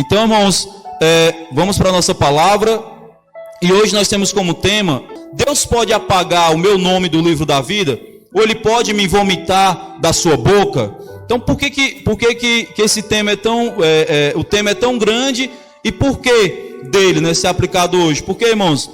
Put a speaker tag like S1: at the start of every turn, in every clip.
S1: Então, irmãos, vamos para a nossa palavra. E hoje nós temos como tema: Deus pode apagar o meu nome do livro da vida? Ou Ele pode me vomitar da sua boca? Então, por que esse tema é tão... o tema é tão grande? E por que dele, né, ser aplicado hoje? Porque, irmãos,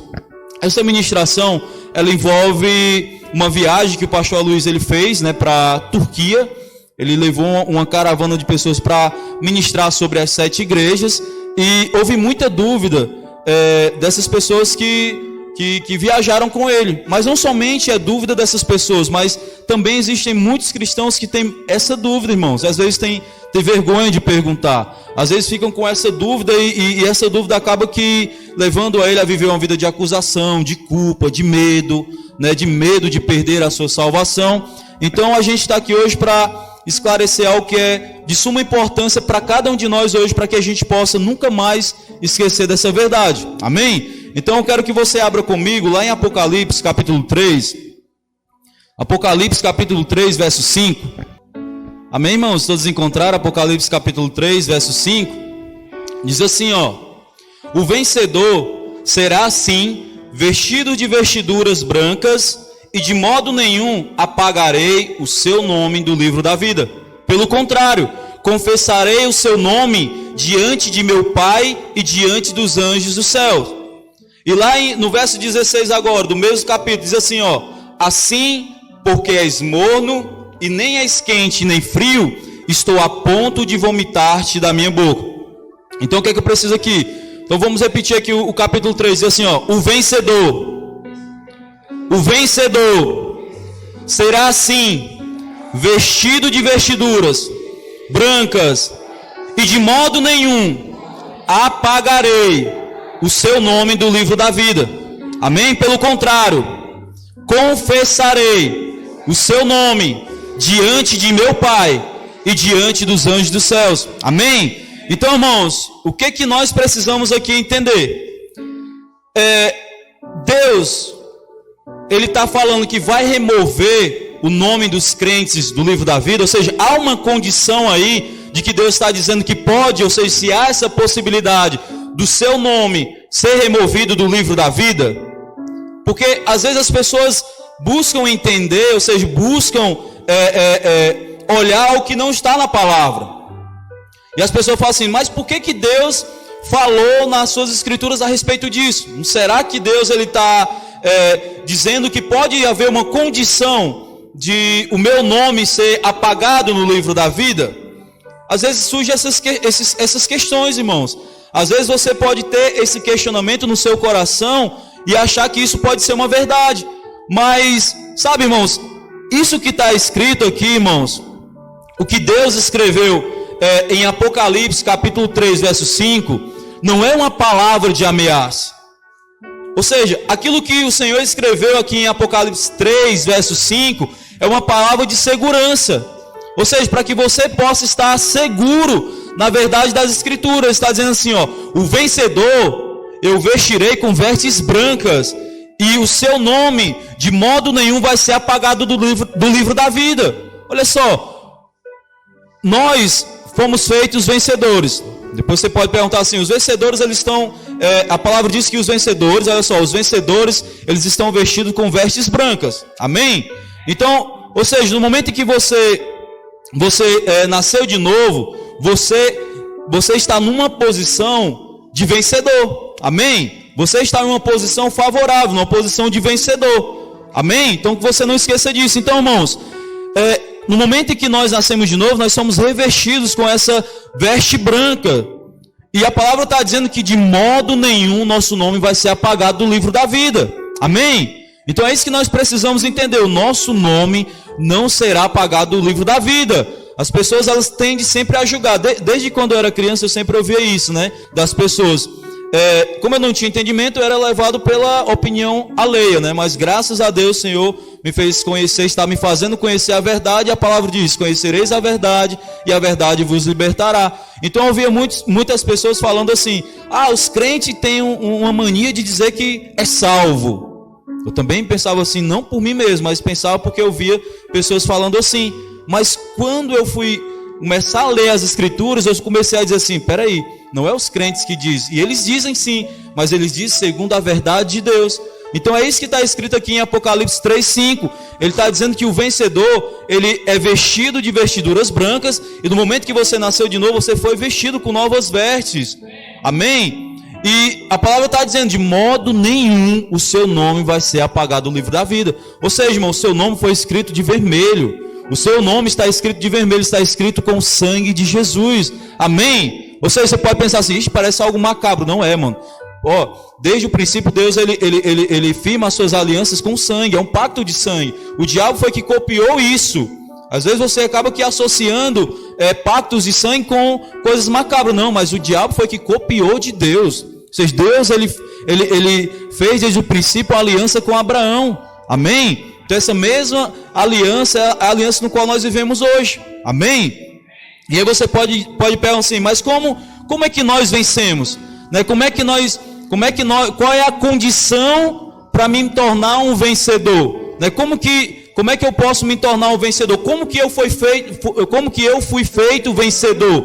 S1: essa ministração, ela envolve uma viagem que o pastor Luiz ele fez, né, para a Turquia. Ele levou uma caravana de pessoas para ministrar sobre as 7 igrejas. E houve muita dúvida dessas pessoas que viajaram com ele. Mas não somente é dúvida dessas pessoas, mas também existem muitos cristãos que têm essa dúvida, irmãos. Às vezes tem vergonha de perguntar. Às vezes ficam com essa dúvida e essa dúvida acaba que levando a ele a viver uma vida de acusação, de culpa, de medo, né, de medo de perder a sua salvação. Então a gente está aqui hoje para esclarecer algo que é de suma importância para cada um de nós hoje, para que a gente possa nunca mais esquecer dessa verdade. Amém? Então eu quero que você abra comigo lá em Apocalipse capítulo 3. Apocalipse capítulo 3, verso 5. Amém, irmãos? Todos encontraram Apocalipse capítulo 3, verso 5? Diz assim, ó: o vencedor será assim, vestido de vestiduras brancas, e de modo nenhum apagarei o seu nome do livro da vida. Pelo contrário, confessarei o seu nome diante de meu Pai e diante dos anjos dos céus. E lá no verso 16 agora, do mesmo capítulo, diz assim, ó: assim, porque és morno, e nem és quente nem frio, estou a ponto de vomitar-te da minha boca. Então o que é que eu preciso aqui? Então vamos repetir aqui o capítulo 3, diz assim, ó: o vencedor será assim, vestido de vestiduras brancas, e de modo nenhum apagarei o seu nome do livro da vida. Amém? Pelo contrário, confessarei o seu nome diante de meu Pai e diante dos anjos dos céus. Amém? Então, irmãos, o que nós precisamos aqui entender? Deus, Ele está falando que vai remover o nome dos crentes do livro da vida. Ou seja, há uma condição aí de que Deus está dizendo que pode, ou seja, se há essa possibilidade do seu nome ser removido do livro da vida. Porque às vezes as pessoas buscam entender, ou seja, buscam olhar o que não está na palavra. E as pessoas falam assim: mas por que Deus falou nas suas escrituras a respeito disso? Não será que Deus ele está dizendo que pode haver uma condição de o meu nome ser apagado no livro da vida? Às vezes surgem essas questões, irmãos. Às vezes você pode ter esse questionamento no seu coração e achar que isso pode ser uma verdade. Mas, sabe, irmãos, isso que está escrito aqui, irmãos, o que Deus escreveu em Apocalipse capítulo 3, verso 5, não é uma palavra de ameaça. Ou seja, aquilo que o Senhor escreveu aqui em Apocalipse 3, verso 5, é uma palavra de segurança. Ou seja, para que você possa estar seguro na verdade das escrituras. Está dizendo assim, ó: o vencedor eu vestirei com vestes brancas, e o seu nome de modo nenhum vai ser apagado do livro da vida. Olha só, nós fomos feitos vencedores. Depois você pode perguntar assim: os vencedores eles estão... a palavra diz que os vencedores, olha só, os vencedores eles estão vestidos com vestes brancas. Amém? Então, ou seja, no momento em que você nasceu de novo, você está numa posição de vencedor. Amém? Você está em uma posição favorável, numa posição de vencedor. Amém? Então que você não esqueça disso. Então, irmãos, no momento em que nós nascemos de novo, nós somos revestidos com essa veste branca. E a palavra está dizendo que de modo nenhum nosso nome vai ser apagado do livro da vida. Amém? Então é isso que nós precisamos entender. O nosso nome não será apagado do livro da vida. As pessoas elas tendem sempre a julgar. Desde quando eu era criança eu sempre ouvia isso, né? Das pessoas. Como eu não tinha entendimento, eu era levado pela opinião alheia, né? Mas graças a Deus, o Senhor me fez conhecer, está me fazendo conhecer a verdade. E a palavra diz: conhecereis a verdade e a verdade vos libertará. Então eu ouvia muitas pessoas falando assim: os crentes têm uma mania de dizer que é salvo. Eu também pensava assim, não por mim mesmo, mas pensava porque eu via pessoas falando assim. Mas quando eu fui começar a ler as escrituras, eu comecei a dizer assim: peraí, não é os crentes que dizem. E eles dizem sim, mas eles dizem segundo a verdade de Deus. Então é isso que está escrito aqui em Apocalipse 3:5. Ele está dizendo que o vencedor, ele é vestido de vestiduras brancas, e no momento que você nasceu de novo, você foi vestido com novas vestes. Amém? E a palavra está dizendo, de modo nenhum o seu nome vai ser apagado do livro da vida. Ou seja, irmão, o seu nome foi escrito de vermelho. O seu nome está escrito de vermelho, está escrito com o sangue de Jesus. Amém? Ou seja, você pode pensar assim, isso parece algo macabro. Não é, mano. Desde o princípio, Deus ele firma as suas alianças com sangue, é um pacto de sangue. O diabo foi que copiou isso. Às vezes você acaba aqui associando pactos de sangue com coisas macabras. Não, mas o diabo foi que copiou de Deus. Ou seja, Deus ele fez desde o princípio a aliança com Abraão. Amém? Então essa mesma aliança é a aliança no qual nós vivemos hoje. Amém? E aí você pode perguntar assim, mas como é que nós vencemos? Né? Qual é a condição para me tornar um vencedor? Né? Como é que eu posso me tornar um vencedor? Como que eu fui feito vencedor?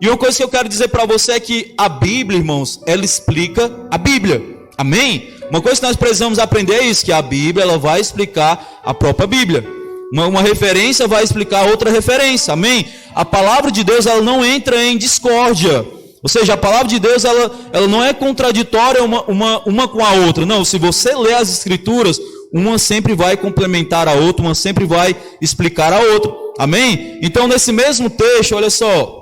S1: E uma coisa que eu quero dizer para você é que a Bíblia, irmãos, ela explica a Bíblia. Amém? Uma coisa que nós precisamos aprender é isso, que a Bíblia ela vai explicar a própria Bíblia. Uma referência vai explicar outra referência. Amém? A palavra de Deus ela não entra em discórdia. Ou seja, a palavra de Deus ela não é contraditória uma com a outra. Não, se você lê as Escrituras, uma sempre vai complementar a outra, uma sempre vai explicar a outra. Amém? Então, nesse mesmo texto, olha só.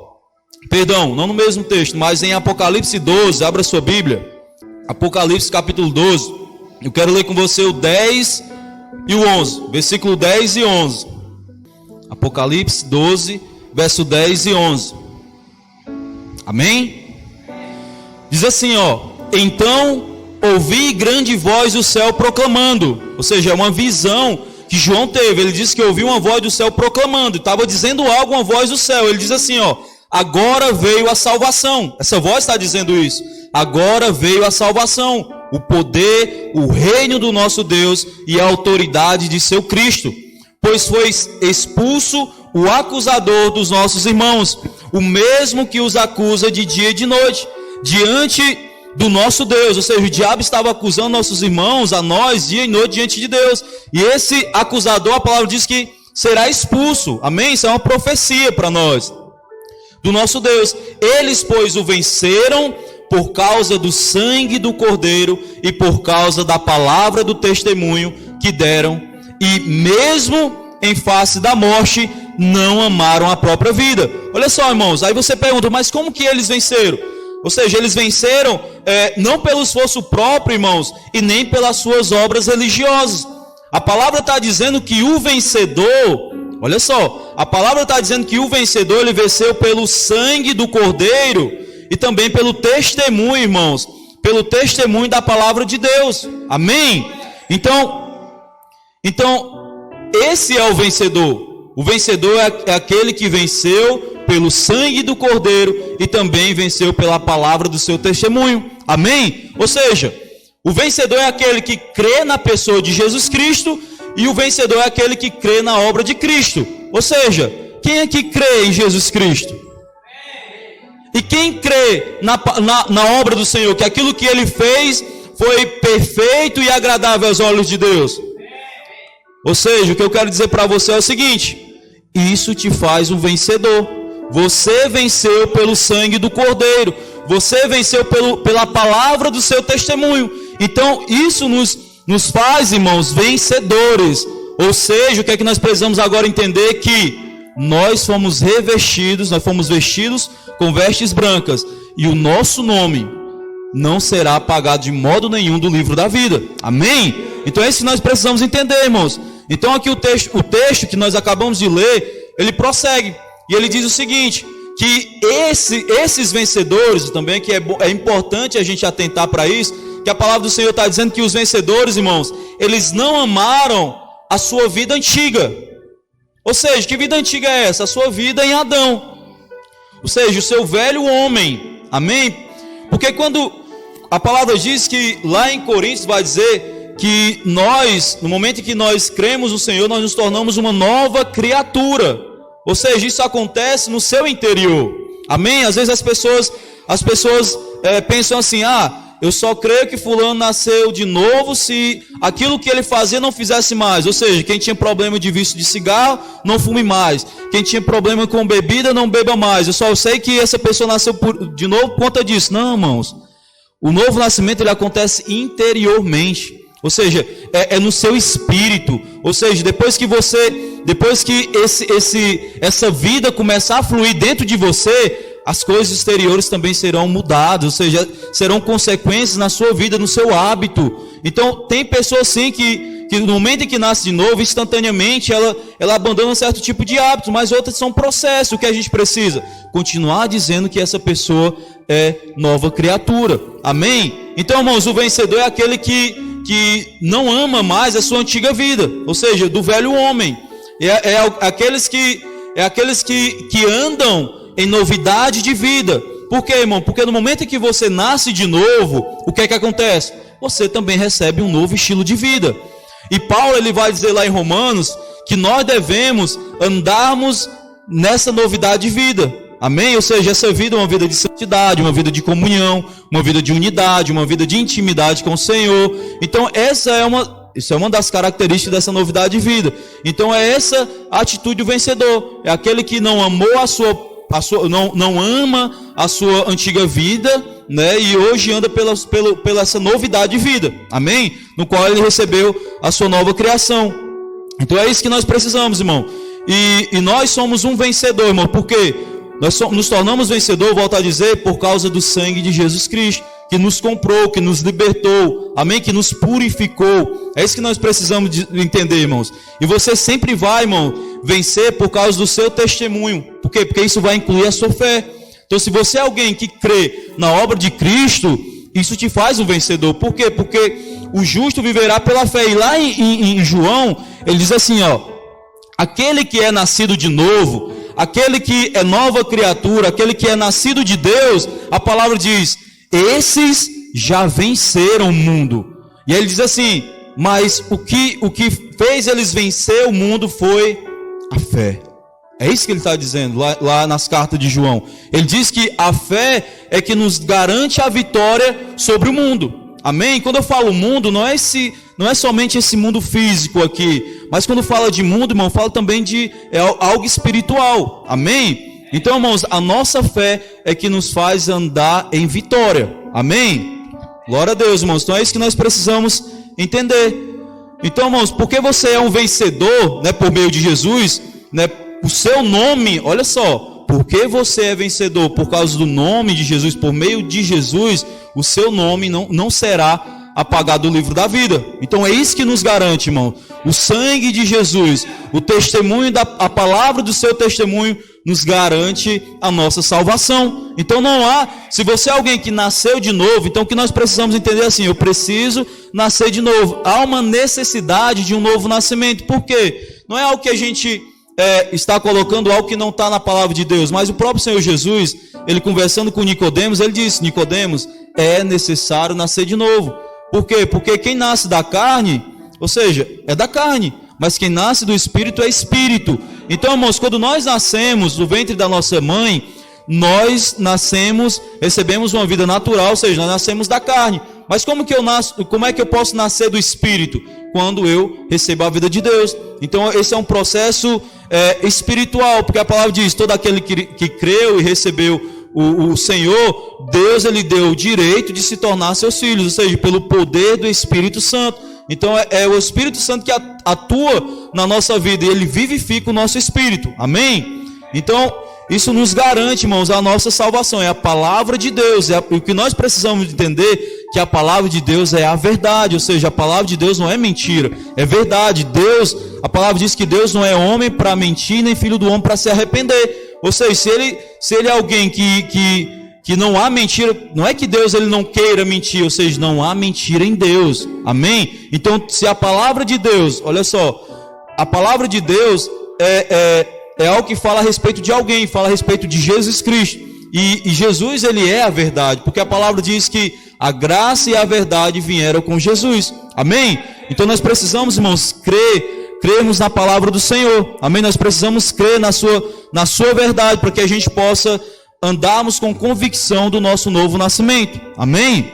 S1: Perdão, não no mesmo texto, mas em Apocalipse 12, abra sua Bíblia. Apocalipse capítulo 12. Eu quero ler com você o 10 e o 11. Versículo 10 e 11. Apocalipse 12, verso 10 e 11. Amém? Diz assim, então ouvi grande voz do céu proclamando. Ou seja, é uma visão que João teve. Ele disse que ouviu uma voz do céu proclamando. Estava dizendo algo, uma voz do céu. Ele diz assim, agora veio a salvação. Essa voz está dizendo isso. Agora veio a salvação, o poder, o reino do nosso Deus e a autoridade de seu Cristo. Pois foi expulso o acusador dos nossos irmãos, o mesmo que os acusa de dia e de noite, diante do nosso Deus. Ou seja, o diabo estava acusando nossos irmãos, a nós, dia e noite diante de Deus. E esse acusador, a palavra diz que será expulso. Amém? Isso é uma profecia para nós, do nosso Deus. Eles, pois, o venceram por causa do sangue do Cordeiro e por causa da palavra do testemunho que deram. E mesmo em face da morte, não amaram a própria vida. Olha só, irmãos, aí você pergunta, mas como que eles venceram? Ou seja, eles venceram não pelo esforço próprio, irmãos, e nem pelas suas obras religiosas. A palavra está dizendo que o vencedor, olha só, a palavra está dizendo que o vencedor, ele venceu pelo sangue do Cordeiro e também pelo testemunho, irmãos, pelo testemunho da palavra de Deus. Amém? Então, esse é o vencedor. O vencedor é aquele que venceu pelo sangue do Cordeiro e também venceu pela palavra do seu testemunho. Amém? Ou seja, o vencedor é aquele que crê na pessoa de Jesus Cristo e o vencedor é aquele que crê na obra de Cristo. Ou seja, quem é que crê em Jesus Cristo? E quem crê na obra do Senhor, que aquilo que Ele fez foi perfeito e agradável aos olhos de Deus? Ou seja, o que eu quero dizer para você é o seguinte: isso te faz um vencedor. Você venceu pelo sangue do Cordeiro. Você venceu pela palavra do seu testemunho. Então, isso nos faz, irmãos, vencedores. Ou seja, o que é que nós precisamos agora entender? Que nós fomos revestidos, nós fomos vestidos com vestes brancas. E o nosso nome não será apagado de modo nenhum do livro da vida. Amém? Então é isso que nós precisamos entender, irmãos. Então aqui o texto que nós acabamos de ler, ele prossegue. E ele diz o seguinte, que esses vencedores também, que é importante a gente atentar para isso, que a palavra do Senhor está dizendo que os vencedores, irmãos, eles não amaram a sua vida antiga. Ou seja, que vida antiga é essa? A sua vida em Adão. Ou seja, o seu velho homem. Amém? Porque quando a palavra diz que lá em Coríntios vai dizer que nós, no momento em que nós cremos no Senhor, nós nos tornamos uma nova criatura. Ou seja, isso acontece no seu interior. Amém? Às vezes as pessoas as pessoas pensam assim: eu só creio que fulano nasceu de novo se aquilo que ele fazia não fizesse mais. Ou seja, quem tinha problema de vício de cigarro, não fume mais. Quem tinha problema com bebida, não beba mais. Eu só sei que essa pessoa nasceu de novo por conta disso. Não, irmãos. O novo nascimento ele acontece interiormente. Ou seja, é no seu espírito. Ou seja, depois que essa vida começar a fluir dentro de você, as coisas exteriores também serão mudadas, ou seja, serão consequências na sua vida, no seu hábito. Então, tem pessoas sim que no momento em que nasce de novo, instantaneamente ela abandona um certo tipo de hábito, mas outras são processos. O que a gente precisa? Continuar dizendo que essa pessoa é nova criatura. Amém? Então, irmãos, o vencedor é aquele que não ama mais a sua antiga vida, ou seja, do velho homem. É aqueles que andam em novidade de vida. Por quê, irmão? Porque no momento em que você nasce de novo, o que é que acontece? Você também recebe um novo estilo de vida. E Paulo ele vai dizer lá em Romanos que nós devemos andarmos nessa novidade de vida. Amém? Ou seja, essa vida é uma vida de santidade, uma vida de comunhão, uma vida de unidade, uma vida de intimidade com o Senhor. Então isso é uma das características dessa novidade de vida. Então é essa atitude do vencedor. É aquele que não amou não ama a sua antiga vida, né? E hoje anda pela essa novidade de vida. Amém? No qual ele recebeu a sua nova criação. Então é isso que nós precisamos, irmão. E nós somos um vencedor, irmão. Por quê? Nós nos tornamos vencedor, volto a dizer, por causa do sangue de Jesus Cristo, que nos comprou, que nos libertou, amém? Que nos purificou. É isso que nós precisamos entender, irmãos. E você sempre vai, irmão, vencer por causa do seu testemunho. Por quê? Porque isso vai incluir a sua fé. Então, se você é alguém que crê na obra de Cristo, isso te faz um vencedor. Por quê? Porque o justo viverá pela fé. E lá em João, ele diz assim, aquele que é nascido de novo, aquele que é nova criatura, aquele que é nascido de Deus, a palavra diz: esses já venceram o mundo. E aí ele diz assim: mas o que fez eles vencer o mundo foi a fé. É isso que ele está dizendo lá nas cartas de João. Ele diz que a fé é que nos garante a vitória sobre o mundo. Amém? Quando eu falo mundo, não é somente esse mundo físico aqui, mas quando fala de mundo, irmão, fala também de algo espiritual. Amém? Então, irmãos, a nossa fé é que nos faz andar em vitória. Amém? Glória a Deus, irmãos. Então é isso que nós precisamos entender. Então, irmãos, porque você é um vencedor, né, por meio de Jesus, né, o seu nome, olha só, porque você é vencedor por causa do nome de Jesus, por meio de Jesus, o seu nome não será apagado do livro da vida. Então é isso que nos garante, irmão. O sangue de Jesus, o testemunho a palavra do seu testemunho nos garante a nossa salvação. Então não há, se você é alguém que nasceu de novo, então o que nós precisamos entender assim: eu preciso nascer de novo. Há uma necessidade de um novo nascimento. Por quê? Não é algo que a gente está colocando, algo que não está na palavra de Deus, mas o próprio Senhor Jesus, ele conversando com Nicodemos, ele disse: Nicodemos, é necessário nascer de novo. Por quê? Porque quem nasce da carne, ou seja, é da carne, mas quem nasce do Espírito é Espírito. Então, irmãos, quando nós nascemos do ventre da nossa mãe, nós recebemos uma vida natural, ou seja, nós nascemos da carne. Mas como é que eu posso nascer do Espírito? Quando eu recebo a vida de Deus. Então esse é um processo espiritual, porque a palavra diz: todo aquele que creu e recebeu o Senhor, Deus ele deu o direito de se tornar seus filhos, ou seja, pelo poder do Espírito Santo. Então é o Espírito Santo que atua na nossa vida e ele vivifica o nosso espírito. Amém? Então isso nos garante, irmãos, a nossa salvação. É a palavra de Deus. O que nós precisamos entender, que a palavra de Deus é a verdade. Ou seja, a palavra de Deus não é mentira, é verdade. A palavra diz que Deus não é homem para mentir, nem filho do homem para se arrepender. Ou seja, se ele é alguém que não há mentira, não é que Deus ele não queira mentir, ou seja, não há mentira em Deus. Amém? Então, se a palavra de Deus, olha só, a palavra de Deus é algo que fala a respeito de alguém, fala a respeito de Jesus Cristo. E Jesus, ele é a verdade, porque a palavra diz que a graça e a verdade vieram com Jesus. Amém? Então nós precisamos, irmãos, crermos na palavra do Senhor. Amém? Nós precisamos crer na sua verdade, para que a gente possa andarmos com convicção do nosso novo nascimento. Amém?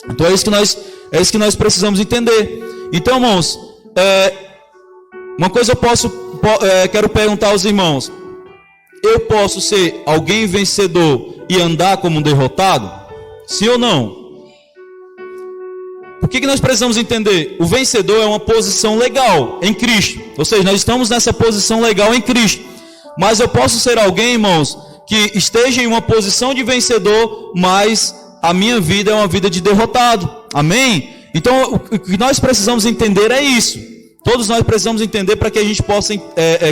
S1: Então é isso que nós precisamos entender. Então, irmãos, uma coisa eu quero perguntar aos irmãos: eu posso ser alguém vencedor e andar como um derrotado? Sim ou não? O que nós precisamos entender? O vencedor é uma posição legal em Cristo. Ou seja, nós estamos nessa posição legal em Cristo. Mas eu posso ser alguém, irmãos, que esteja em uma posição de vencedor, mas a minha vida é uma vida de derrotado. Amém? Então, o que nós precisamos entender é isso. Todos nós precisamos entender para que a gente possa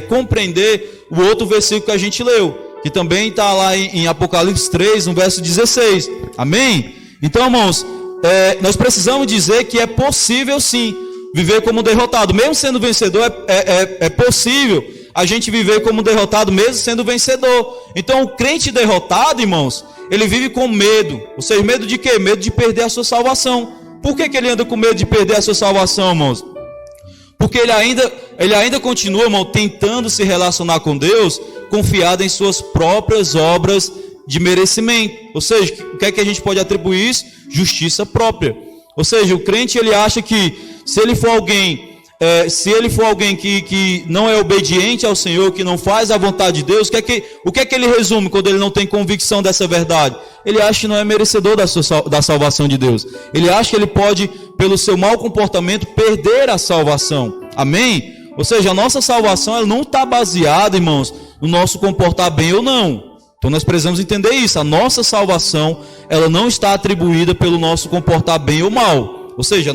S1: compreender o outro versículo que a gente leu, que também está lá em Apocalipse 3, no verso 16. Amém? Então, irmãos, nós precisamos dizer que é possível sim viver como derrotado. Mesmo sendo vencedor, é possível a gente viver como derrotado mesmo sendo vencedor. Então o crente derrotado, irmãos, ele vive com medo. Ou seja, medo de quê? Medo de perder a sua salvação. Por que ele anda com medo de perder a sua salvação, irmãos? Porque ele ainda continua, irmão, tentando se relacionar com Deus, confiado em suas próprias obras de merecimento. Ou seja, o que é que a gente pode atribuir isso? Justiça própria. Ou seja, o crente, ele acha que se ele for alguém que não é obediente ao Senhor, que não faz a vontade de Deus, o que é que ele resume quando ele não tem convicção dessa verdade? Ele acha que não é merecedor da salvação de Deus. Ele acha que ele pode, pelo seu mau comportamento, perder a salvação. Amém? Ou seja, a nossa salvação ela não está baseada, irmãos, no nosso comportar bem ou não. Então nós precisamos entender isso. A nossa salvação ela não está atribuída pelo nosso comportar bem ou mal. Ou seja,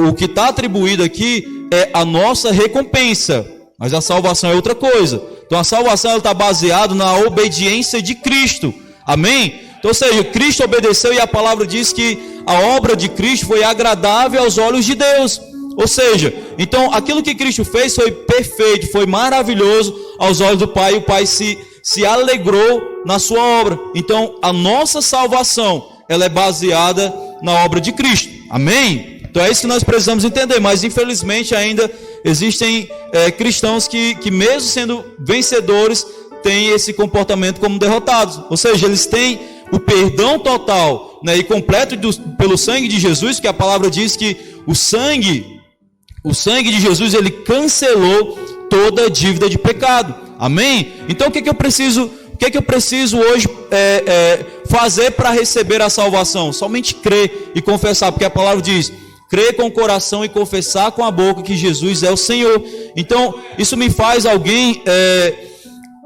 S1: o que está atribuído aqui é a nossa recompensa, mas a salvação é outra coisa. Então a salvação está baseada na obediência de Cristo. Amém? Então, ou seja, Cristo obedeceu e a palavra diz que a obra de Cristo foi agradável aos olhos de Deus. Ou seja, então aquilo que Cristo fez foi perfeito, foi maravilhoso aos olhos do Pai, e o Pai se alegrou na sua obra. Então a nossa salvação ela é baseada na obra de Cristo. Amém? Então é isso que nós precisamos entender. Mas infelizmente ainda existem cristãos que mesmo sendo vencedores têm esse comportamento como derrotados. Ou seja, eles têm o perdão total, né, e completo pelo sangue de Jesus, que a palavra diz que o sangue de Jesus ele cancelou toda a dívida de pecado. Amém? Então o que eu preciso hoje fazer para receber a salvação? Somente crer e confessar, porque a palavra diz: crer com o coração e confessar com a boca que Jesus é o Senhor. Então isso me faz alguém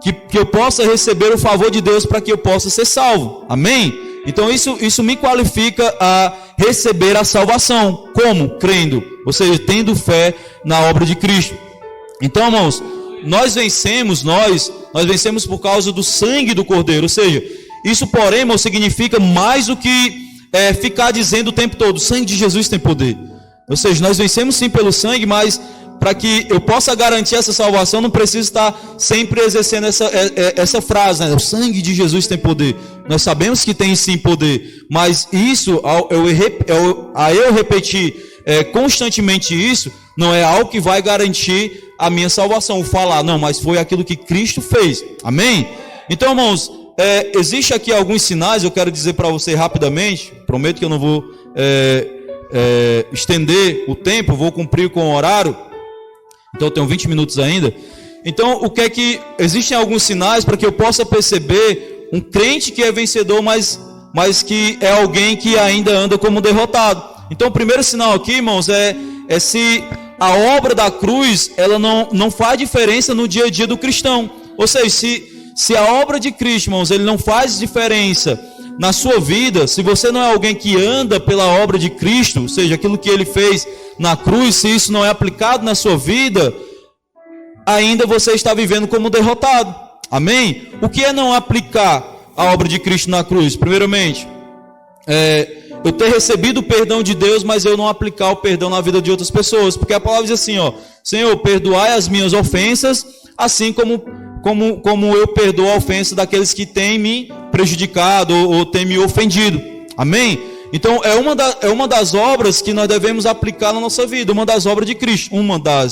S1: que eu possa receber o favor de Deus para que eu possa ser salvo. Amém? Então isso me qualifica a receber a salvação. Como? Crendo, ou seja, tendo fé na obra de Cristo. Então, irmãos, nós vencemos por causa do sangue do Cordeiro. Ou seja, isso, porém, irmão, significa mais do que ficar dizendo o tempo todo: o sangue de Jesus tem poder. Ou seja, nós vencemos sim pelo sangue, mas para que eu possa garantir essa salvação, não preciso estar sempre exercendo essa frase, né? O sangue de Jesus tem poder. Nós sabemos que tem sim poder, mas isso, eu repetir constantemente isso, não é algo que vai garantir a minha salvação. Falar, não, mas foi aquilo que Cristo fez. Amém? Então, irmãos, existe aqui alguns sinais, eu quero dizer para você rapidamente. Prometo que eu não vou estender o tempo, vou cumprir com o horário. Então eu tenho 20 minutos ainda. Então, existem alguns sinais para que eu possa perceber um crente que é vencedor, mas que é alguém que ainda anda como derrotado. Então, o primeiro sinal aqui, irmãos, é se a obra da cruz, ela não faz diferença no dia a dia do cristão. Ou seja, se a obra de Cristo, irmãos, ele não faz diferença na sua vida, se você não é alguém que anda pela obra de Cristo, ou seja, aquilo que ele fez na cruz, se isso não é aplicado na sua vida, ainda você está vivendo como derrotado. Amém? O que é não aplicar a obra de Cristo na cruz? Primeiramente, eu ter recebido o perdão de Deus, mas eu não aplicar o perdão na vida de outras pessoas. Porque a palavra diz assim, Senhor, perdoai as minhas ofensas, assim como eu perdoo a ofensa daqueles que têm me prejudicado ou têm me ofendido. Amém? Então é uma das obras que nós devemos aplicar na nossa vida, uma das obras de Cristo,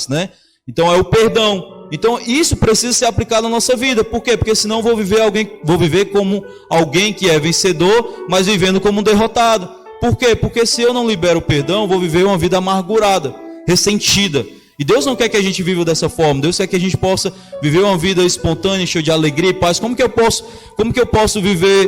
S1: né? Então é o perdão. Então isso precisa ser aplicado na nossa vida. Por quê? Porque senão vou viver como alguém que é vencedor, mas vivendo como um derrotado. Por quê? Porque se eu não libero o perdão, vou viver uma vida amargurada, ressentida. E Deus não quer que a gente viva dessa forma. Deus quer que a gente possa viver uma vida espontânea, cheia de alegria e paz. Como que eu posso viver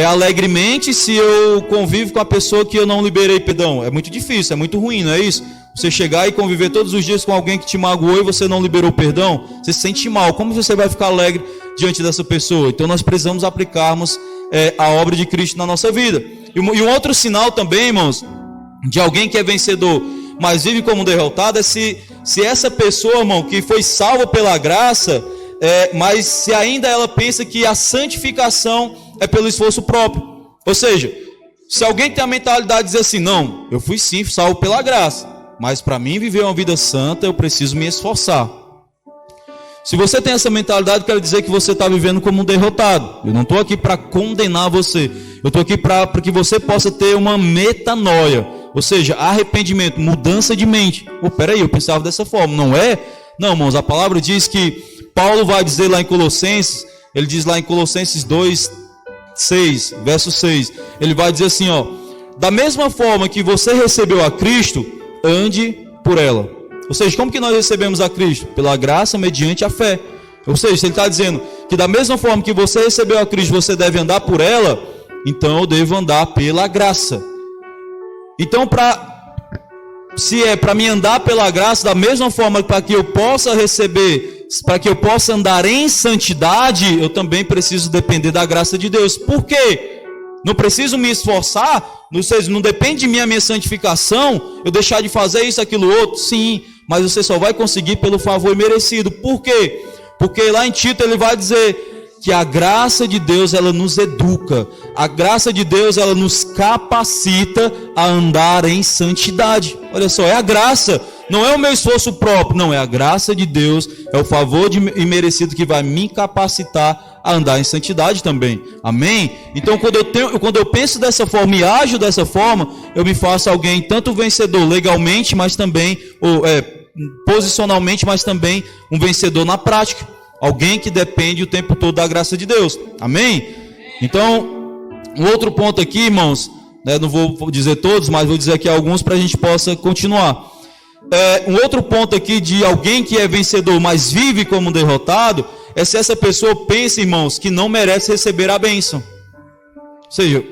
S1: alegremente se eu convivo com a pessoa que eu não liberei perdão? É muito difícil, é muito ruim, não é isso? Você chegar e conviver todos os dias com alguém que te magoou e você não liberou perdão, você se sente mal. Como você vai ficar alegre diante dessa pessoa? Então nós precisamos aplicarmos a obra de Cristo na nossa vida. E um outro sinal também, irmãos, de alguém que é vencedor, mas vive como um derrotado, é se essa pessoa, irmão, que foi salva pela graça, mas se ainda ela pensa que a santificação é pelo esforço próprio. Ou seja, se alguém tem a mentalidade de dizer assim, não, eu fui sim salvo pela graça, mas para mim viver uma vida santa eu preciso me esforçar. Se você tem essa mentalidade, eu quero dizer que você está vivendo como um derrotado. Eu não estou aqui para condenar você, eu estou aqui para que você possa ter uma metanoia, ou seja, arrependimento, mudança de mente. Peraí, eu pensava dessa forma, não é? Não, irmãos, a palavra diz que Paulo vai dizer lá em Colossenses, ele diz lá em Colossenses 2, 6, verso 6, ele vai dizer assim, ó, da mesma forma que você recebeu a Cristo, ande por ela. Ou seja, como que nós recebemos a Cristo? Pela graça, mediante a fé. Ou seja, se ele está dizendo que da mesma forma que você recebeu a Cristo, você deve andar por ela, então eu devo andar pela graça. Então, se é para mim andar pela graça, da mesma forma para que eu possa receber, para que eu possa andar em santidade, eu também preciso depender da graça de Deus. Por quê? Não preciso me esforçar, não depende de mim a minha santificação, eu deixar de fazer isso, aquilo, outro, sim, mas você só vai conseguir pelo favor imerecido. Por quê? Porque lá em Tito ele vai dizer que a graça de Deus, ela nos educa, a graça de Deus, ela nos capacita a andar em santidade. Olha só, é a graça, não é o meu esforço próprio, não, é a graça de Deus, é o favor imerecido que vai me capacitar a andar em santidade também, amém? Então quando eu penso dessa forma e ajo dessa forma, eu me faço alguém tanto vencedor legalmente, mas também, posicionalmente, mas também um vencedor na prática. Alguém que depende o tempo todo da graça de Deus. Amém? Então, um outro ponto aqui, irmãos, não vou dizer todos, mas vou dizer aqui alguns para a gente possa continuar. Um outro ponto aqui de alguém que é vencedor, mas vive como derrotado, é se essa pessoa pensa, irmãos, que não merece receber a bênção. Ou seja,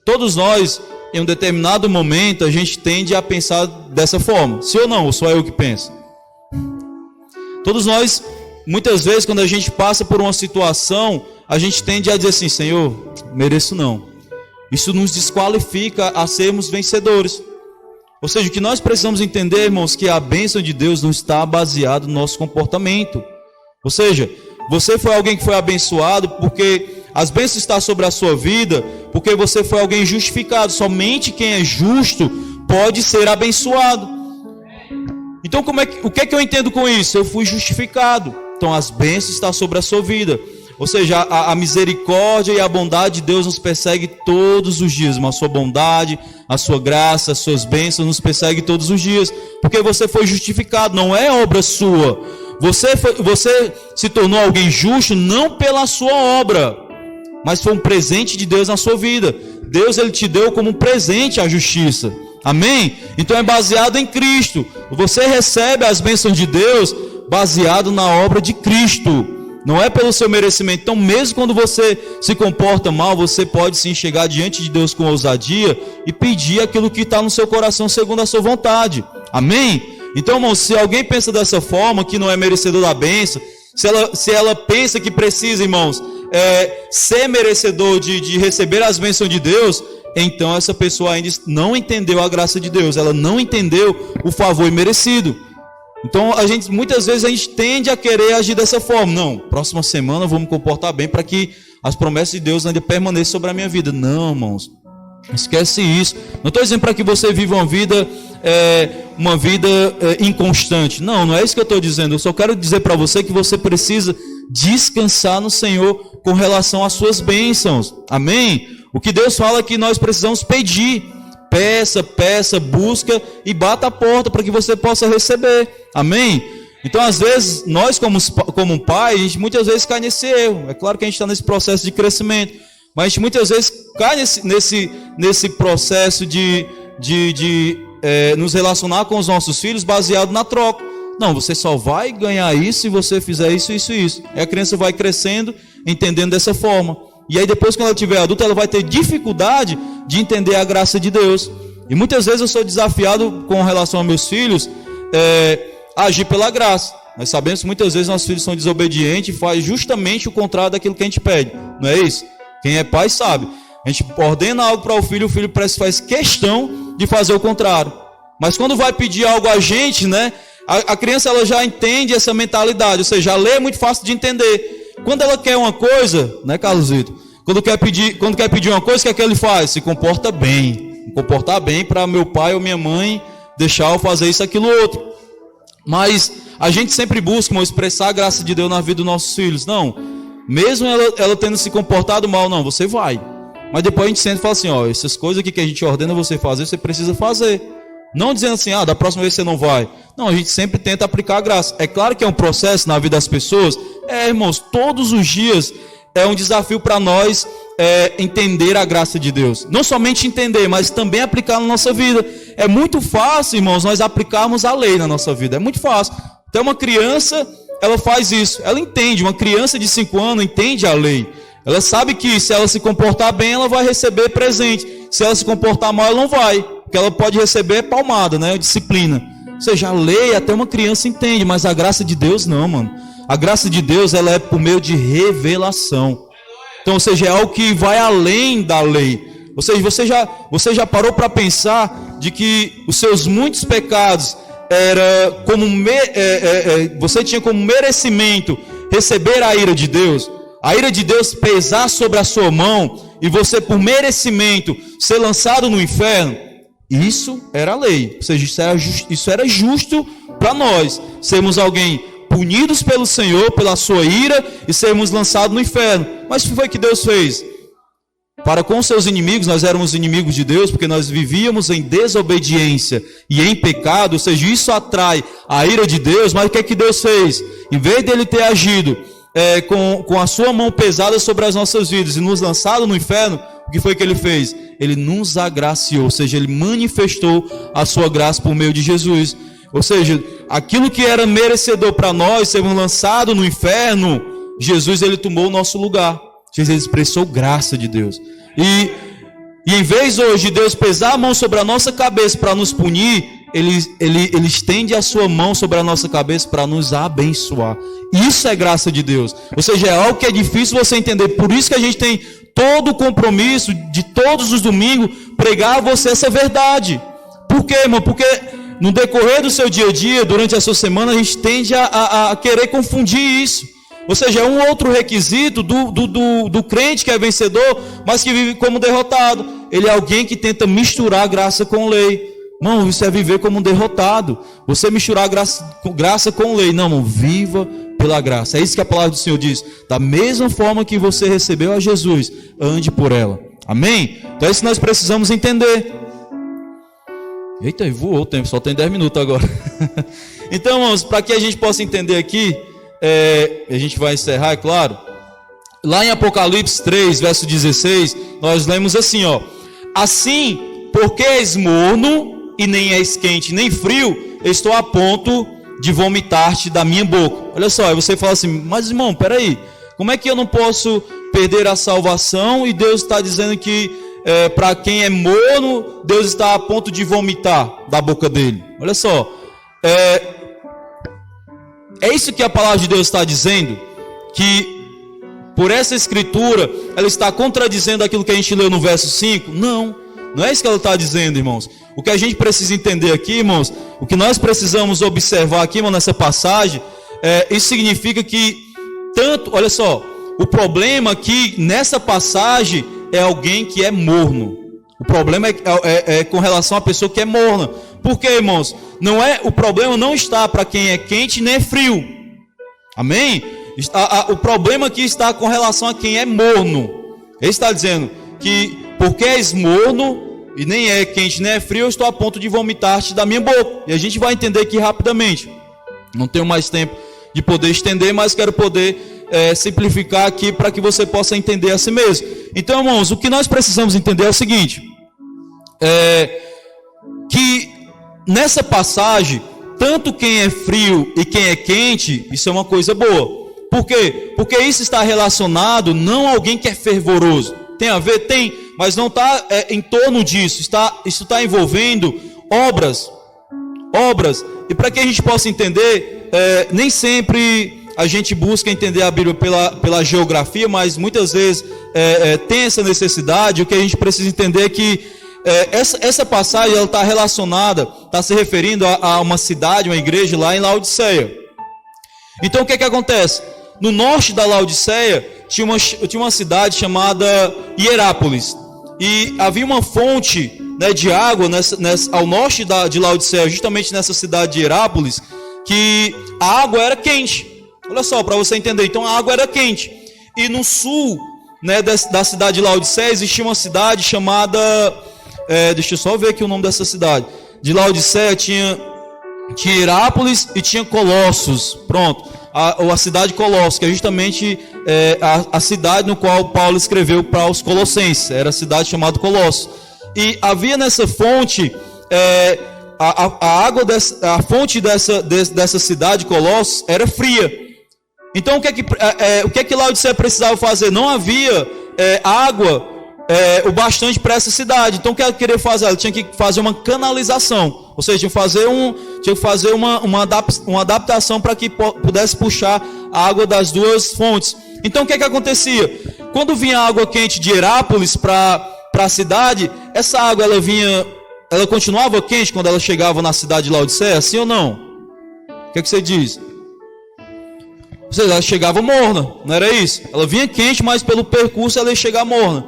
S1: todos nós, em um determinado momento, a gente tende a pensar dessa forma. Sim ou não? Ou só eu que penso? Todos nós, muitas vezes, quando a gente passa por uma situação, a gente tende a dizer assim, Senhor, mereço não. Isso nos desqualifica a sermos vencedores. Ou seja, o que nós precisamos entender, irmãos, que a bênção de Deus não está baseada no nosso comportamento. Ou seja, você foi alguém que foi abençoado porque as bênçãos estão sobre a sua vida, porque você foi alguém justificado. Somente quem é justo pode ser abençoado. Então, o que é que eu entendo com isso? Eu fui justificado. Então as bênçãos estão sobre a sua vida. Ou seja, a misericórdia e a bondade de Deus nos persegue todos os dias. A sua bondade, a sua graça, as suas bênçãos nos perseguem todos os dias. Porque você foi justificado, não é obra sua. Você se tornou alguém justo não pela sua obra, mas foi um presente de Deus na sua vida. Deus, ele te deu como um presente a justiça. Amém? Então é baseado em Cristo. Você recebe as bênçãos de Deus baseado na obra de Cristo. Não é pelo seu merecimento. Então, mesmo quando você se comporta mal, você pode sim chegar diante de Deus com ousadia e pedir aquilo que está no seu coração segundo a sua vontade. Amém? Então, irmão, se alguém pensa dessa forma, que não é merecedor da bênção, se ela pensa que precisa, irmãos, ser merecedor de receber as bênçãos de Deus, então essa pessoa ainda não entendeu a graça de Deus, ela não entendeu o favor imerecido. Então, muitas vezes a gente tende a querer agir dessa forma. Não, próxima semana eu vou me comportar bem para que as promessas de Deus ainda permaneçam sobre a minha vida. Não, irmãos, esquece isso. Não estou dizendo para que você viva uma vida inconstante. Não é isso que eu estou dizendo. Eu só quero dizer para você que você precisa descansar no Senhor com relação às suas bênçãos. Amém? O que Deus fala é que nós precisamos pedir. Peça, busca e bata a porta para que você possa receber. Amém? Então, às vezes, nós como pai, a gente muitas vezes cai nesse erro. É claro que a gente está nesse processo de crescimento, mas a gente muitas vezes cai nesse processo de nos relacionar com os nossos filhos baseado na troca. Não, você só vai ganhar isso se você fizer isso, isso e isso. Aí a criança vai crescendo, entendendo dessa forma. E aí depois, quando ela tiver adulta, ela vai ter dificuldade de entender a graça de Deus. E muitas vezes eu sou desafiado com relação aos meus filhos, a agir pela graça. Nós sabemos que muitas vezes nossos filhos são desobedientes e fazem justamente o contrário daquilo que a gente pede. Não é isso? Quem é pai sabe. A gente ordena algo para o filho faz questão de fazer o contrário. Mas quando vai pedir algo a gente, né? A criança ela já entende essa mentalidade, ou seja, a lei é muito fácil de entender. Quando ela quer uma coisa, né, Carlosito? Quando quer pedir uma coisa, o que ele faz? Se comporta bem. Comportar bem para meu pai ou minha mãe deixar eu fazer isso, aquilo, outro. Mas a gente sempre busca, irmão, expressar a graça de Deus na vida dos nossos filhos. Não, mesmo ela tendo se comportado mal, não, você vai. Mas depois a gente sempre fala assim, ó, essas coisas aqui que a gente ordena você fazer, você precisa fazer. Não dizendo assim, da próxima vez você não vai. Não, a gente sempre tenta aplicar a graça. É claro que é um processo na vida das pessoas. Irmãos, todos os dias é um desafio para nós entender a graça de Deus. Não somente entender, mas também aplicar na nossa vida. É muito fácil, irmãos, nós aplicarmos a lei na nossa vida. É muito fácil. Então uma criança, ela faz isso. Ela entende, uma criança de 5 anos entende a lei. Ela sabe que se ela se comportar bem, ela vai receber presente. Se ela se comportar mal, ela não vai. Porque ela pode receber palmada, né? Disciplina. Ou seja, a lei até uma criança entende, mas a graça de Deus não, mano. A graça de Deus, ela é por meio de revelação. Então, ou seja, é algo que vai além da lei. Ou seja, você já parou para pensar de que os seus muitos pecados você tinha como merecimento receber a ira de Deus? A ira de Deus pesar sobre a sua mão e você, por merecimento, ser lançado no inferno. Isso era a lei. Ou seja, isso era justo para nós. Sermos alguém punidos pelo Senhor, pela sua ira, e sermos lançados no inferno. Mas o que foi que Deus fez? Para com seus inimigos, nós éramos inimigos de Deus, porque nós vivíamos em desobediência e em pecado. Ou seja, isso atrai a ira de Deus. Mas o que é que Deus fez? Em vez dele ter agido com a sua mão pesada sobre as nossas vidas e nos lançado no inferno, o que foi que ele fez? Ele nos agraciou, ou seja, ele manifestou a sua graça por meio de Jesus. Ou seja, aquilo que era merecedor para nós, sermos lançados no inferno, Jesus, ele tomou o nosso lugar. Jesus expressou graça de Deus. E em vez hoje de Deus pesar a mão sobre a nossa cabeça para nos punir, ele estende a sua mão sobre a nossa cabeça para nos abençoar. Isso é graça de Deus. Ou seja, é algo que é difícil você entender. Por isso que a gente tem todo o compromisso de todos os domingos pregar a você essa verdade. Por quê, irmão? Porque no decorrer do seu dia a dia, durante a sua semana, a gente tende a querer confundir isso. Ou seja, é um outro requisito do crente que é vencedor, mas que vive como derrotado. Ele é alguém que tenta misturar graça com lei. Não, isso é viver como um derrotado. Você misturar graça com lei. Não, irmão, viva pela graça. É isso que a palavra do Senhor diz. Da mesma forma que você recebeu a Jesus, ande por ela. Amém? Então é isso que nós precisamos entender. Eita, voou o tempo, só tem 10 minutos agora. Então, irmãos, para que a gente possa entender aqui, a gente vai encerrar, é claro. Lá em Apocalipse 3, verso 16, nós lemos assim, ó: assim, porque és morno e nem és quente nem frio, estou a ponto de vomitar-te da minha boca. Olha só, aí você fala assim, mas irmão, peraí, como é que eu não posso perder a salvação e Deus está dizendo que para quem é morno, Deus está a ponto de vomitar da boca dele? Olha só, é isso que a palavra de Deus está dizendo, que por essa escritura, ela está contradizendo aquilo que a gente leu no verso 5? Não é isso que ela está dizendo, irmãos. O que a gente precisa entender aqui, irmãos, o que nós precisamos observar aqui, irmão, nessa passagem, isso significa que olha só, o problema aqui nessa passagem é alguém que é morno. O problema é com relação à pessoa que é morna. Por quê, irmãos? O problema não está para quem é quente nem é frio. Amém? O problema aqui está com relação a quem é morno. Ele está dizendo que porque és morno e nem é quente nem é frio, eu estou a ponto de vomitar-te da minha boca. E a gente vai entender aqui rapidamente. Não tenho mais tempo de poder estender, mas quero poder simplificar aqui para que você possa entender a si mesmo. Então, irmãos, o que nós precisamos entender é o seguinte, que nessa passagem, tanto quem é frio e quem é quente, isso é uma coisa boa. Por quê? Porque isso está relacionado não a alguém que é fervoroso. Tem a ver? Tem, mas não está em torno disso. Isso está envolvendo obras. E para que a gente possa entender, nem sempre a gente busca entender a Bíblia pela geografia, mas muitas vezes tem essa necessidade. O que a gente precisa entender é que essa passagem ela está relacionada, está se referindo a uma cidade, uma igreja lá em Laodiceia. Então o que acontece? No norte da Laodiceia tinha uma cidade chamada Hierápolis, e havia uma fonte, né, de água ao norte de Laodiceia, justamente nessa cidade de Hierápolis, que a água era quente. Olha só, para você entender, então a água era quente. E no sul, né, da cidade de Laodiceia existia uma cidade chamada, deixa eu só ver aqui o nome dessa cidade. De Laodiceia tinha Hierápolis e tinha Colossos. Pronto, a cidade de Colossos, que é justamente a cidade no qual Paulo escreveu para os colossenses. Era a cidade chamada Colossos. E havia nessa fonte, a fonte dessa cidade de Colossos era fria. Então o que Laodiceia precisava fazer? Não havia água o bastante para essa cidade. Então o que ela queria fazer? Ela tinha que fazer uma canalização, ou seja, tinha que fazer uma adaptação para que pudesse puxar a água das duas fontes. Então o que acontecia? Quando vinha água quente de Hierápolis para a cidade, essa água ela continuava quente quando ela chegava na cidade de Laodiceia, sim ou não? O que você diz? Ou seja, ela chegava morna, não era isso? Ela vinha quente, mas pelo percurso ela ia chegar morna.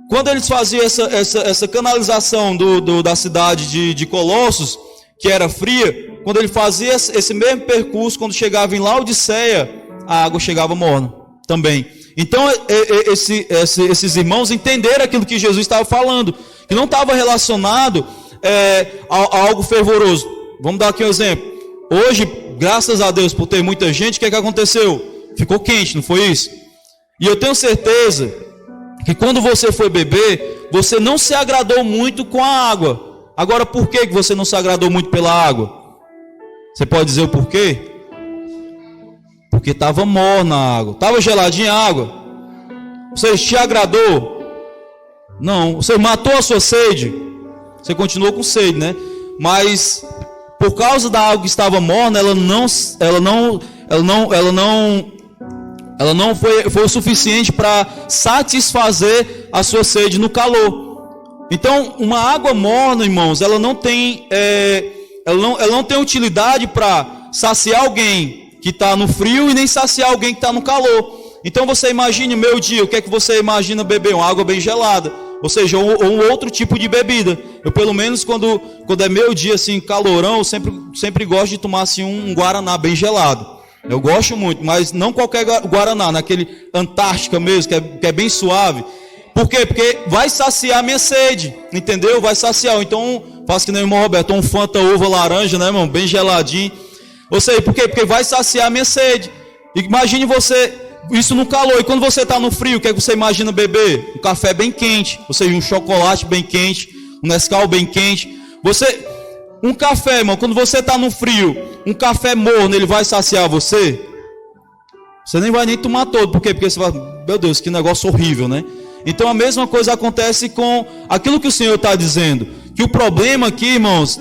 S1: Quando eles faziam essa canalização da cidade de Colossos, que era fria, quando ele fazia esse mesmo percurso, quando chegava em Laodiceia, a água chegava morna também. Então esses irmãos entenderam aquilo que Jesus estava falando, que não estava relacionado a algo fervoroso. Vamos dar aqui um exemplo. Hoje, graças a Deus por ter muita gente, o que aconteceu? Ficou quente, não foi isso? E eu tenho certeza que quando você foi beber, você não se agradou muito com a água. Agora, por que você não se agradou muito pela água? Você pode dizer o porquê? Porque estava morna a água. Estava geladinha a água? Você te agradou? Não. Você matou a sua sede? Você continuou com sede, né? Mas por causa da água que estava morna, ela não foi o suficiente para satisfazer a sua sede no calor. Então, uma água morna, irmãos, ela não tem utilidade para saciar alguém que está no frio e nem saciar alguém que está no calor. Então, você imagine meu dia, o que é que você imagina beber? Uma água bem gelada, ou seja, ou um outro tipo de bebida. Eu, pelo menos, quando é meu dia, assim, calorão, eu sempre gosto de tomar, assim, um guaraná bem gelado. Eu gosto muito, mas não qualquer guaraná, naquele Antártica mesmo, que é bem suave. Por quê? Porque vai saciar a minha sede, entendeu? Vai saciar. Então, faço que nem o irmão Roberto, um Fanta uva laranja, né, irmão? Bem geladinho. Ou seja, por quê? Porque vai saciar a minha sede. Imagine você, isso no calor, e quando você está no frio, o que é que você imagina beber? Um café bem quente, ou seja, um chocolate bem quente, um Nescau bem quente. Um café, irmão, quando você está no frio, um café morno, ele vai saciar você? Você nem vai nem tomar todo. Por quê? Porque você vai, meu Deus, que negócio horrível, né? Então a mesma coisa acontece com aquilo que o Senhor está dizendo. Que o problema aqui, irmãos,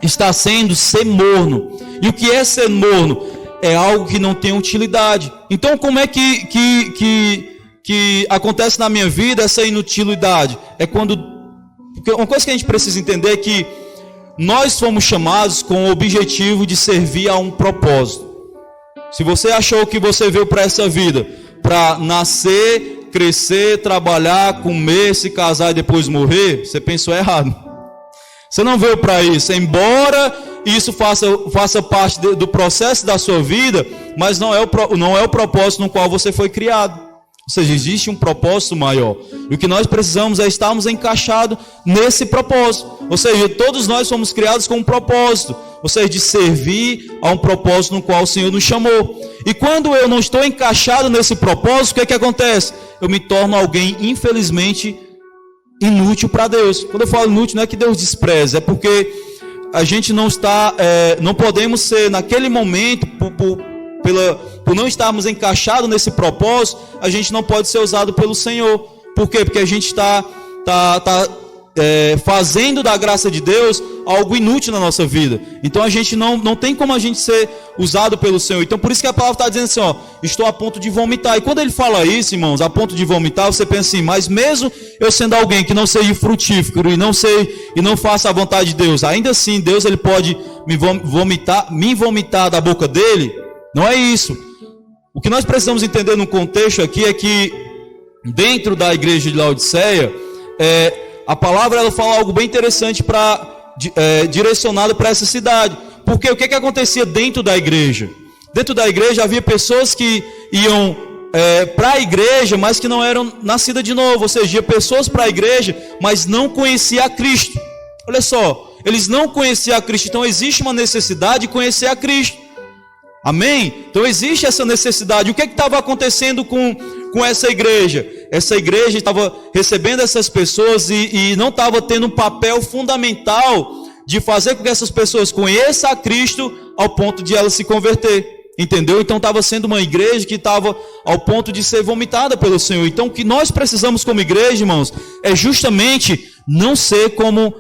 S1: está sendo ser morno. E o que é ser morno? É algo que não tem utilidade. Então como é que acontece na minha vida essa inutilidade? É quando... Porque uma coisa que a gente precisa entender é que nós fomos chamados com o objetivo de servir a um propósito. Se você achou que você veio para essa vida para nascer, crescer, trabalhar, comer, se casar e depois morrer, você pensou errado. Você não veio para isso. Embora isso faça parte do processo da sua vida, mas não é o propósito no qual você foi criado. Ou seja, existe um propósito maior. E o que nós precisamos é estarmos encaixados nesse propósito. Ou seja, todos nós fomos criados com um propósito. ou seja, de servir a um propósito no qual o Senhor nos chamou. E quando eu não estou encaixado nesse propósito, o que é que acontece? Eu me torno alguém, infelizmente, inútil para Deus. Quando eu falo inútil, não é que Deus despreza, é porque a gente não está, não podemos ser naquele momento, por não estarmos encaixados nesse propósito, a gente não pode ser usado pelo Senhor. Por quê? Porque a gente está fazendo da graça de Deus algo inútil na nossa vida. Então a gente não tem como a gente ser usado pelo Senhor. Então por isso que a palavra está dizendo assim, ó, estou a ponto de vomitar. E quando ele fala isso, irmãos, a ponto de vomitar, você pensa assim, mas mesmo eu sendo alguém que não seja frutífero e não faça a vontade de Deus, ainda assim Deus ele pode me vomitar da boca dele? Não é isso. O que nós precisamos entender no contexto aqui é que dentro da igreja de Laodiceia, a palavra ela fala algo bem interessante direcionado para essa cidade. Porque o que acontecia dentro da igreja? Dentro da igreja havia pessoas que iam para a igreja, mas que não eram nascidas de novo. Ou seja, pessoas para a igreja, mas não conheciam a Cristo. Olha só, eles não conheciam a Cristo. Então existe uma necessidade de conhecer a Cristo. Amém? Então existe essa necessidade. O que estava acontecendo com essa igreja? Essa igreja estava recebendo essas pessoas e não estava tendo um papel fundamental de fazer com que essas pessoas conheçam a Cristo ao ponto de elas se converter. Entendeu? Então estava sendo uma igreja que estava ao ponto de ser vomitada pelo Senhor. Então o que nós precisamos como igreja, irmãos, é justamente não ser como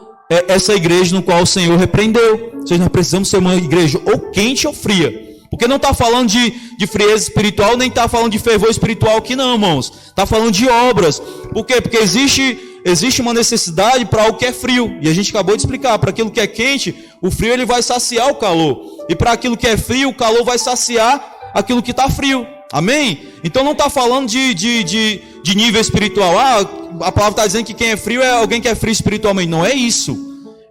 S1: essa igreja no qual o Senhor repreendeu. Ou seja, nós precisamos ser uma igreja ou quente ou fria. Porque não está falando de frieza espiritual, nem está falando de fervor espiritual aqui não, irmãos. Está falando de obras. Por quê? Porque existe uma necessidade para algo que é frio. E a gente acabou de explicar. Para aquilo que é quente, o frio ele vai saciar o calor. E para aquilo que é frio, o calor vai saciar aquilo que está frio. Amém? Então não está falando de nível espiritual. A palavra está dizendo que quem é frio é alguém que é frio espiritualmente. Não é isso.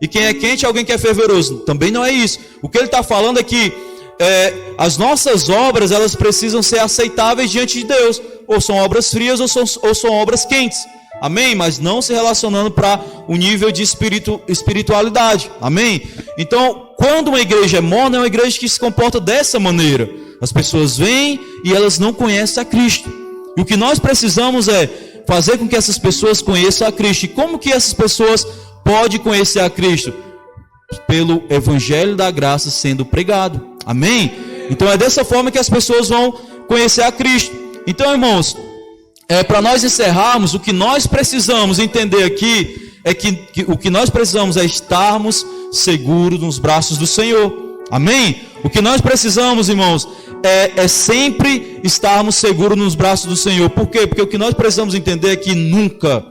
S1: E quem é quente é alguém que é fervoroso. Também não é isso. O que ele está falando é que as nossas obras elas precisam ser aceitáveis diante de Deus, ou são obras frias ou são obras quentes, amém? Mas não se relacionando para o nível de espiritualidade, amém? Então, quando uma igreja é morna, é uma igreja que se comporta dessa maneira. As pessoas vêm e elas não conhecem a Cristo, e o que nós precisamos é fazer com que essas pessoas conheçam a Cristo. E como que essas pessoas podem conhecer a Cristo? Pelo evangelho da graça sendo pregado. Amém? Então é dessa forma que as pessoas vão conhecer a Cristo. Então, irmãos, para nós encerrarmos, o que nós precisamos entender aqui é que o que nós precisamos é estarmos seguros nos braços do Senhor. Amém? O que nós precisamos, irmãos, é sempre estarmos seguros nos braços do Senhor. Por quê? Porque o que nós precisamos entender é que nunca,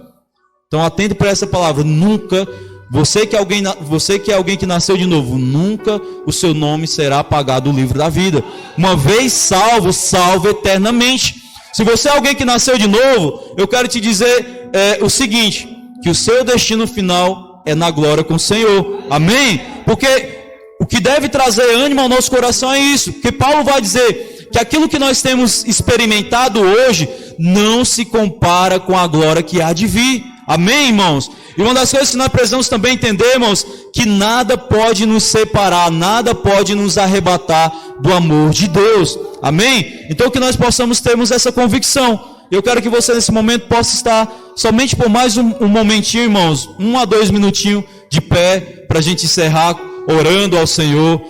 S1: então atende para essa palavra, nunca, você que é alguém que nasceu de novo, nunca o seu nome será apagado do livro da vida. Uma vez salvo, salvo eternamente. Se você é alguém que nasceu de novo, eu quero te dizer o seguinte, que o seu destino final é na glória com o Senhor. Amém? Porque o que deve trazer ânimo ao nosso coração é isso. Porque Paulo vai dizer que aquilo que nós temos experimentado hoje não se compara com a glória que há de vir. Amém, irmãos? E uma das coisas que nós precisamos também entender, irmãos, que nada pode nos separar, nada pode nos arrebatar do amor de Deus. Amém? Então que nós possamos termos essa convicção. Eu quero que você nesse momento possa estar somente por mais um momentinho, irmãos, 1 a 2 minutinhos de pé, para a gente encerrar orando ao Senhor.